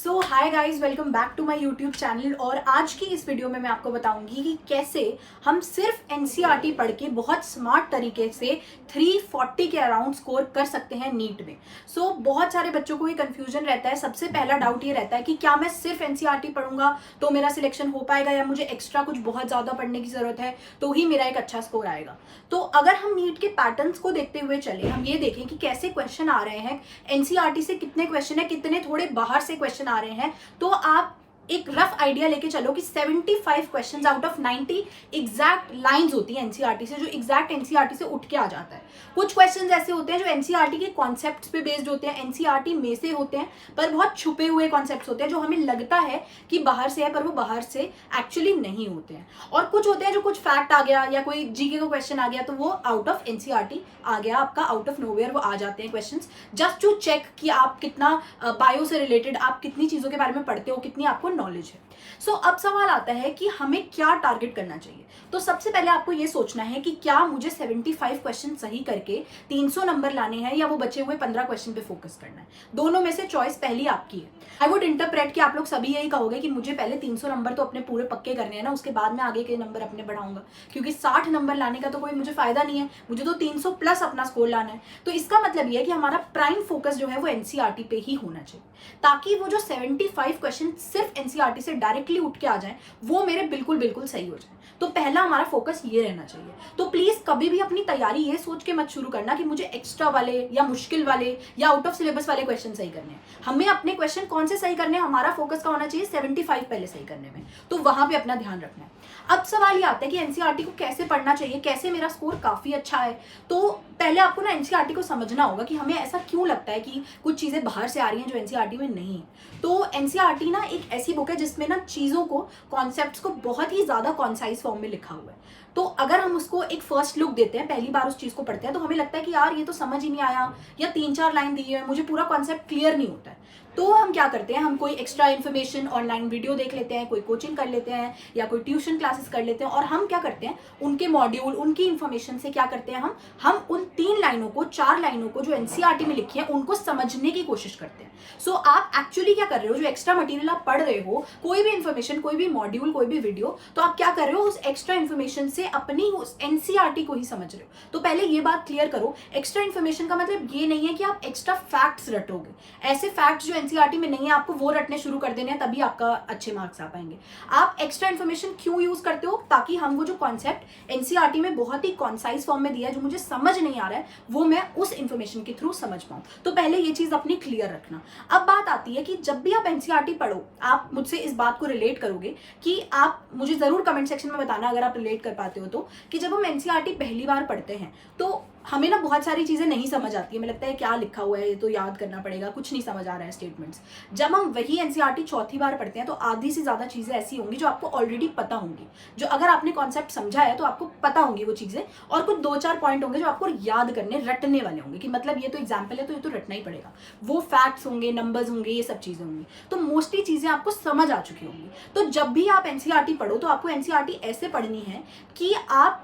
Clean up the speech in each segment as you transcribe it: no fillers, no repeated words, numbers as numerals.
So hi guys, welcome back to my YouTube channel. और आज की इस वीडियो में मैं आपको बताऊंगी कि कैसे हम सिर्फ एनसीईआरटी पढ़ के बहुत स्मार्ट तरीके से 340 के अराउंड स्कोर कर सकते हैं नीट में। सो बहुत सारे बच्चों को ये कंफ्यूजन रहता है। सबसे पहला डाउट ये रहता है कि क्या मैं सिर्फ एनसीईआरटी पढ़ूंगा तो मेरा सिलेक्शन हो पाएगा, या मुझे एक्स्ट्रा कुछ बहुत ज़्यादा पढ़ने की ज़रूरत है तो ही मेरा एक अच्छा स्कोर आएगा। तो अगर हम नीट के पैटर्न्स को देखते हुए चले, हम ये देखें कि कैसे क्वेश्चन आ रहे हैं, एनसीईआरटी से कितने क्वेश्चन है, कितने थोड़े बाहर से क्वेश्चन आ रहे हैं, तो आप एक रफ आइडिया लेके चलो कि 75 questions out of 90 exact lines होती है एनसीईआरटी से, जो एग्जैक्ट एनसीईआरटी से उठ के आ जाता है। कुछ क्वेश्चंस ऐसे होते हैं जो एनसीईआरटी के कॉन्सेप्ट्स पे बेस्ड होते हैं, एनसीईआरटी में से होते हैं, पर बहुत छुपे हुए कॉन्सेप्ट्स होते हैं जो हमें लगता है कि बाहर से है, पर वो बाहर से एक्चुअली नहीं होते हैं। और कुछ होते हैं जो कुछ फैक्ट आ गया या कोई जीके का क्वेश्चन आ गया तो वो आउट ऑफ एनसीईआरटी आ गया, आपका आउट ऑफ नोवेयर वो आ जाते हैं क्वेश्चन, जस्ट टू चेक कि आप कितना बायो से रिलेटेड, आप कितनी चीज़ों के बारे में पढ़ते हो, कितनी आपको नॉलेज है। सो अब सवाल आता है कि हमें क्या टारगेट करना चाहिए। तो सबसे पहले आपको ये सोचना है कि क्या मुझे 75 क्वेश्चन सही करके 300 नंबर लाने हैं, या वो बचे हुए 15 क्वेश्चन पे फोकस करना है। दोनों में से चॉइस पहली आपकी है। आई वुड इंटरप्रेट कि आप लोग सभी यही कहोगे कि मुझे पहले 300 नंबर तो अपने पूरे पक्के करने हैं ना, उसके बाद मैं आगे के नंबर अपने बढ़ाऊंगा, क्योंकि 60 नंबर लाने का तो कोई मुझे फायदा नहीं है, मुझे तो 300 प्लस अपना स्कोर लाना है। तो इसका मतलब ये है कि हमारा प्राइम फोकस जो है वो एनसीईआरटी पे ही होना चाहिए, ताकि वो जो 75 क्वेश्चन सिर्फ एनसीईआरटी से डायरेक्टली उठ के आ जाए वो मेरे बिल्कुल बिल्कुल सही हो जाए। तो पहला हमारा फोकस ये रहना चाहिए। तो प्लीज कभी भी अपनी तैयारी ये सोच के मत शुरू करना कि मुझे एक्स्ट्रा वाले या मुश्किल वाले या आउट ऑफ सिलेबस वाले क्वेश्चन सही करने हैं। हमें अपने क्वेश्चन कौन से सही करने हैं, हमारा फोकस का होना चाहिए 75 पहले सही करने में, तो वहां पे अपना ध्यान रखना है। अब सवाल ये आता है कि एनसीईआरटी को कैसे पढ़ना चाहिए, कैसे मेरा स्कोर काफी अच्छा है। तो पहले आपको ना एनसीईआरटी को समझना होगा कि हमें ऐसा क्यों लगता है कि कुछ चीजें बाहर से आ रही हैं जो एनसीईआरटी में नहीं है। तो एनसीईआरटी ना एक ऐसी बुक है जिसमें ना चीजों को, कॉन्सेप्ट्स को बहुत ही ज्यादा कॉन्साइज फॉर्म में लिखा हुआ है। तो अगर हम उसको एक फर्स्ट लुक देते हैं, पहली बार उस चीज को पढ़ते हैं, तो हमें लगता है कि यार ये तो समझ ही नहीं आया, या 3-4 लाइन दी है, मुझे पूरा कॉन्सेप्ट क्लियर नहीं होता है। तो हम क्या करते हैं, हम कोई एक्स्ट्रा इन्फॉर्मेशन ऑनलाइन वीडियो देख लेते हैं, कोई कोचिंग कर लेते हैं, या कोई ट्यूशन क्लासेस कर लेते हैं, और हम क्या करते हैं, उनके मॉड्यूल, उनकी इन्फॉर्मेशन से क्या करते हैं, हम उन 3 लाइनों को, 4 लाइनों को जो एनसीईआरटी में लिखी है उनको समझने की कोशिश करते हैं। सो आप एक्चुअली क्या कर रहे हो, जो एक्स्ट्रा मटेरियल आप पढ़ रहे हो, कोई भी इन्फॉर्मेशन, कोई भी मॉड्यूल, कोई भी वीडियो, तो आप क्या कर रहे हो, उस एक्स्ट्रा इन्फॉर्मेशन से अपनी उस एनसीईआरटी को ही समझ रहे हो। तो पहले ये बात क्लियर करो, एक्स्ट्रा इन्फॉर्मेशन का मतलब ये नहीं है कि आप एक्स्ट्रा फैक्ट्स रटोगे। ऐसे फैक्ट्स जो एनसीईआरटी में नहीं है आपको वो रटने शुरू कर देने हैं, तभी आपका अच्छे मार्क्स आ पाएंगे। आप एक्स्ट्रा इन्फॉर्मेशन क्यों यूज करते हो, ताकि हम वो जो कॉन्सेप्ट एनसीईआरटी में बहुत ही कॉन्साइज फॉर्म में दिया है, जो मुझे समझ नहीं आ रहा है, वो मैं उस इन्फॉर्मेशन के थ्रू समझ पाऊं। तो पहले ये चीज अपनी क्लियर रखना। अब बात आती है कि जब भी आप एनसीईआरटी पढ़ो, आप मुझसे इस बात को रिलेट करोगे कि आप मुझे जरूर कमेंट सेक्शन में बताना अगर आप रिलेट कर पाते हो तो, कि जब हम एनसीईआरटी पहली बार पढ़ते हैं तो हमें ना बहुत सारी चीजें नहीं समझ आती है, हमें लगता है क्या लिखा हुआ है, ये तो याद करना पड़ेगा, कुछ नहीं समझ आ रहा है स्टेटमेंट्स। जब हम वही एनसीईआरटी चौथी बार पढ़ते हैं तो आधी से ज्यादा चीजें ऐसी होंगी जो आपको ऑलरेडी पता होंगी, जो अगर आपने कॉन्सेप्ट समझा है तो आपको पता होंगी वो चीजें, और कुछ 2-4 पॉइंट होंगे जो आपको याद करने, रटने वाले होंगे, कि मतलब ये तो एग्जाम्पल है तो ये तो रटना ही पड़ेगा। वो फैक्ट्स होंगे, नंबर्स होंगे, ये सब चीजें होंगी, तो मोस्टली चीजें आपको समझ आ चुकी होंगी। तो जब भी आप एनसीईआरटी पढ़ो तो आपको एनसीईआरटी ऐसे पढ़नी है कि आप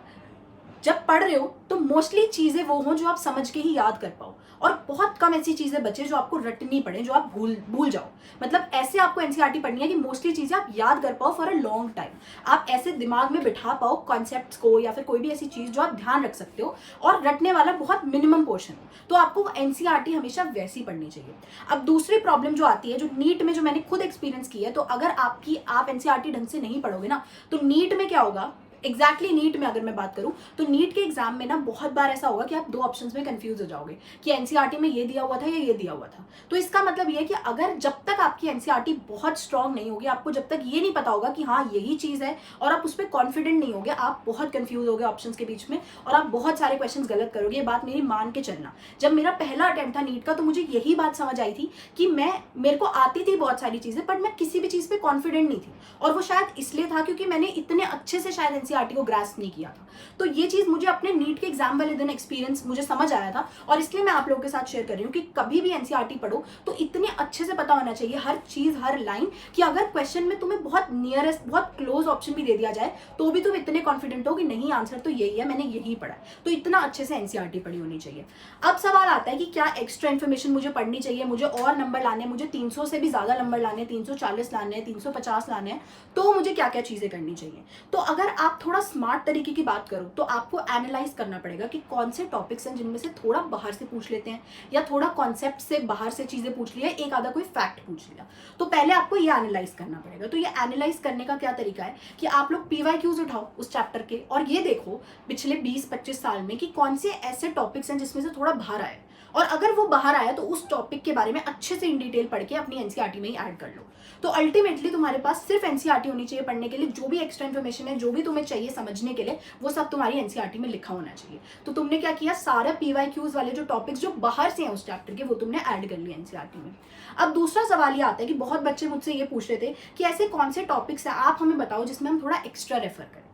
जब पढ़ रहे हो तो मोस्टली चीजें वो हों जो आप समझ के ही याद कर पाओ, और बहुत कम ऐसी चीजें बचे जो आपको रटनी पड़े, जो आप भूल जाओ। मतलब ऐसे आपको एनसीईआरटी पढ़नी है कि मोस्टली चीजें आप याद कर पाओ फॉर अ लॉन्ग टाइम, आप ऐसे दिमाग में बिठा पाओ कॉन्सेप्ट्स को, या फिर कोई भी ऐसी चीज जो आप ध्यान रख सकते हो, और रटने वाला बहुत मिनिमम पोर्शन हो। तो आपको एनसीईआरटी हमेशा वैसी पढ़नी चाहिए। अब दूसरी प्रॉब्लम जो आती है, जो नीट में, जो मैंने खुद एक्सपीरियंस की है, तो अगर आप एनसीईआरटी ढंग से नहीं पढ़ोगे ना, तो नीट में क्या होगा, एग्जैक्टली नीट में अगर मैं बात करूं तो नीट के एग्जाम में ना बहुत बार ऐसा होगा कि आप 2 ऑप्शंस में कंफ्यूज हो जाओगे कि एनसीईआरटी में ये दिया हुआ था या ये दिया हुआ था। तो इसका मतलब ये है कि अगर जब तक आपकी एनसीईआरटी बहुत स्ट्रांग नहीं होगी, आपको जब तक ये नहीं पता होगा कि हाँ यही चीज है, और आप उस पर कॉन्फिडेंट नहीं होगे, आप बहुत कंफ्यूज होगे ऑप्शंस के बीच में, और आप बहुत सारे क्वेश्चन गलत करोगे। ये बात मेरी मान के चलना। जब मेरा पहला अटेम्प्ट था नीट का तो मुझे यही बात समझ आई थी कि मेरे को आती थी बहुत सारी चीजें, बट मैं किसी भी चीज पे कॉन्फिडेंट नहीं थी, और वो शायद इसलिए था क्योंकि मैंने इतने अच्छे से शायद एनसीईआरटी को ग्रास्प नहीं किया था। तो ये चीज़ मुझे अपने नीट के एग्जाम वाले दिन एक्सपीरियंस मुझे समझ आया था, और इसलिए मैं आप लोगों के साथ शेयर कर रही हूँ कि कभी भी एनसीईआरटी पढ़ो तो इतने अच्छे से पता होना चाहिए हर चीज़, हर लाइन, कि अगर क्वेश्चन में तुम्हें बहुत नियरेस्ट, बहुत क्लोज ऑप्शन भी दे दिया जाए तो भी तुम इतने कॉन्फिडेंट हो कि नहीं, आंसर तो यही है, मैंने यही पढ़ा है। तो इतना अच्छे से एनसीईआरटी पढ़ी होनी चाहिए। अब सवाल आता है कि क्या एक्स्ट्रा इन्फॉर्मेशन मुझे पढ़नी चाहिए, मुझे और नंबर लाने, मुझे 300 से भी ज़्यादा नंबर लाने, 340 लाने हैं, 350 लाने हैं, तो मुझे क्या क्या चीज़ें करनी चाहिए। तो अगर आप थोड़ा स्मार्ट तरीके की बात करो तो आपको एनालाइज करना पड़ेगा कि कौन से टॉपिक्स हैं जिनमें से थोड़ा बाहर से पूछ लेते हैं, या थोड़ा कॉन्सेप्ट से बाहर से चीज़ें पूछ लिया, एक आधा कोई फैक्ट पूछ लिया। तो पहले आपको ये एनालाइज करना पड़ेगा। तो ये एनालाइज करने का क्या तरीका है कि आप लोग पीवाईक्यूज उठाओ उस चैप्टर के, और ये देखो पिछले 20-25 साल में कि कौन से ऐसे टॉपिक्स हैं जिसमें से थोड़ा बाहर आए, और अगर वो बाहर आया तो उस टॉपिक के बारे में अच्छे से इन डिटेल पढ़ के अपनी एनसीईआरटी में ही ऐड कर लो। तो अल्टीमेटली तुम्हारे पास सिर्फ एनसीईआरटी होनी चाहिए पढ़ने के लिए। जो भी एक्स्ट्रा इन्फॉर्मेशन है, जो भी तुम्हें चाहिए समझने के लिए, वो सब तुम्हारी एनसीईआरटी में लिखा होना चाहिए। तो तुमने क्या किया, सारे पीवाईक्यूज वाले जो टॉपिक्स जो बाहर से हैं उस चैप्टर के, वो तुमने ऐड कर लिया एनसीईआरटी में। अब दूसरा सवाल ये आता है कि बहुत बच्चे मुझसे ये पूछ रहे थे कि ऐसे कौन से टॉपिक्स हैं आप हमें बताओ जिसमें हम थोड़ा एक्स्ट्रा रेफर करें।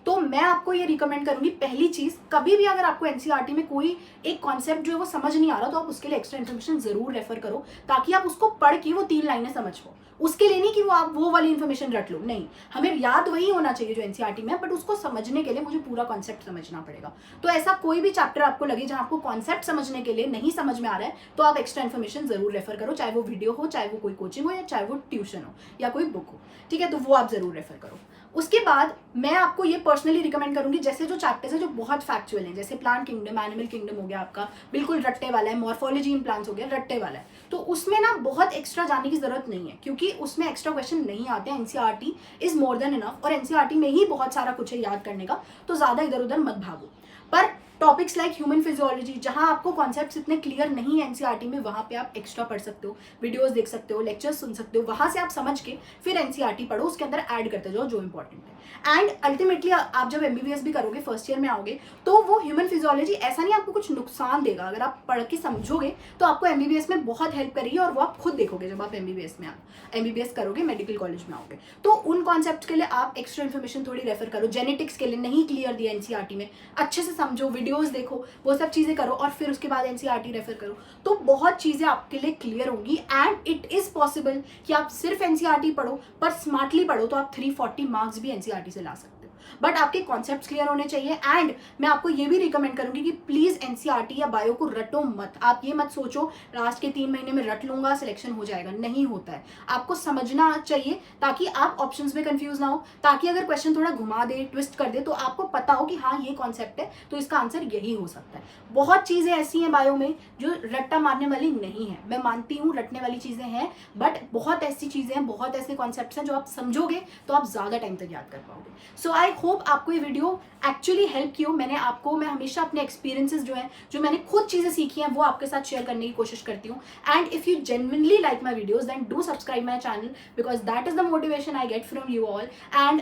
तो मैं आपको ये रिकमेंड करूंगी, पहली चीज, कभी भी अगर आपको एनसीईआरटी में कोई एक कॉन्सेप्ट जो है वो समझ नहीं आ रहा तो आप उसके लिए एक्स्ट्रा इन्फॉर्मेशन जरूर रेफर करो, ताकि आप उसको पढ़ के वो 3 लाइनें समझ पाओ। उसके लिए नहीं कि वो आप वो वाली इन्फॉर्मेशन रट लो, नहीं, हमें याद वही होना चाहिए जो एनसीईआरटी में है, बट उसको समझने के लिए मुझे पूरा कॉन्सेप्ट समझना पड़ेगा। तो ऐसा कोई भी चैप्टर आपको लगे जहां आपको कॉन्सेप्ट समझने के लिए नहीं समझ में आ रहा है, तो आप एक्स्ट्रा इन्फॉर्मेशन जरूर रेफर करो, चाहे वो वीडियो हो, चाहे वो कोई कोचिंग हो, या चाहे वो ट्यूशन हो, या कोई बुक हो, ठीक है, तो वो आप जरूर रेफर करो। उसके बाद मैं आपको ये पर्सनली रिकमेंड करूंगी, जैसे जो चैप्टर्स है जो बहुत फैक्चुअल हैं, जैसे प्लांट किंगडम, एनिमल किंगडम हो गया आपका, बिल्कुल रट्टे वाला है, मॉर्फोलॉजी इन प्लांट्स हो गया, रट्टे वाला है, तो उसमें ना बहुत एक्स्ट्रा जाने की जरूरत नहीं है, क्योंकि उसमें एक्स्ट्रा क्वेश्चन नहीं आते हैं। NCERT is more than enough, और एनसीईआरटी में ही बहुत सारा कुछ है याद करने का, तो ज्यादा इधर उधर मत भागो। पर टॉपिक्स लाइक ह्यूमन फिजियोलॉजी, जहां आपको कॉन्सेप्ट्स इतने क्लियर नहीं है एनसीईआरटी में, वहां पे आप एक्स्ट्रा पढ़ सकते हो, वीडियोस देख सकते हो, लेक्चर्स सुन सकते हो, वहां से आप समझ के फिर एनसीईआरटी पढ़ो, उसके अंदर ऐड करते जाओ जो इंपॉर्टेंट है। एंड अल्टीमेटली आप जब एमबीबीएस भी करोगे, फर्स्ट ईयर में आओगे, तो वो ह्यूमन फिजियोलॉजी ऐसा नहीं आपको कुछ नुकसान देगा, अगर आप पढ़ के समझोगे तो आपको एमबीबीएस में बहुत हेल्प करेगी, और वो आप खुद देखोगे जब आप एमबीबीएस करोगे, मेडिकल कॉलेज में आओगे। तो उन कॉन्सेप्ट के लिए आप एक्स्ट्रा इन्फॉर्मेशन थोड़ी रेफर करो। जेनेटिक्स के लिए नहीं क्लियर दिया एनसीईआरटी में, अच्छे से समझो, वीडियोस देखो, वो सब चीजें करो, और फिर उसके बाद एनसीईआरटी रेफर करो, तो बहुत चीजें आपके लिए क्लियर होंगी। एंड इट इज पॉसिबल कि आप सिर्फ एनसीईआरटी पढ़ो, पर स्मार्टली पढ़ो, तो आप 340 मार्क्स भी एनसीईआरटी से ला सकते हो। बट आपके कॉन्सेप्ट्स क्लियर होने चाहिए। एंड मैं आपको ये भी रिकमेंड करूंगी कि प्लीज एनसीईआरटी या बायो को रटो मत। आप ये मत सोचो लास्ट के 3 महीने में रट लूंगा सिलेक्शन हो जाएगा, नहीं होता है। आपको समझना चाहिए ताकि आप ऑप्शंस में कंफ्यूज ना हो, ताकि अगर क्वेश्चन थोड़ा घुमा दे, ट्विस्ट कर दे, तो आपको पता हो कि हाँ ये कॉन्सेप्ट है, तो इसका आंसर यही हो सकता है। बहुत चीजें ऐसी हैं बायो में जो रट्टा मारने वाली नहीं है, मैं मानती हूँ रटने वाली चीजें हैं, बट बहुत ऐसी चीजें हैं, बहुत ऐसे कॉन्सेप्ट्स हैं जो आप समझोगे तो आप ज्यादा टाइम तक याद कर पाओगे। सो आई होप आपको ये वीडियो एक्चुअली हेल्प की हो। मैं हमेशा अपने एक्सपीरियंसेस जो है, जो मैंने खुद चीजें सीखी हैं, वो आपके साथ शेयर करने की कोशिश करती हूँ। And if you genuinely like my videos, then do subscribe my channel, because that is the motivation I get from you all. And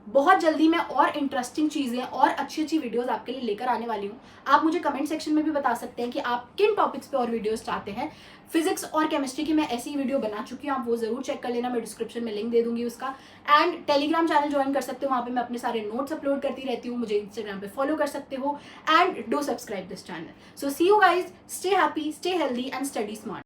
बहुत जल्दी मैं और इंटरेस्टिंग चीजें और अच्छी अच्छी वीडियोज आपके लिए लेकर आने वाली हूँ। आप मुझे कमेंट सेक्शन में भी बता सकते हैं कि आप किन टॉपिक्स पे और वीडियोस चाहते हैं। फिजिक्स और केमिस्ट्री की मैं ऐसी वीडियो बना चुकी हूँ, आप वो जरूर चेक कर लेना, मैं डिस्क्रिप्शन में लिंक दे दूंगी उसका। एंड टेलीग्राम चैनल ज्वाइन कर सकते हो, वहाँ पे मैं अपने सारे नोट्स अपलोड करती रहती हूँ, मुझे इंस्टाग्राम पे फॉलो कर सकते हो। And do subscribe this channel. So see you guys, stay happy, stay healthy and study smart.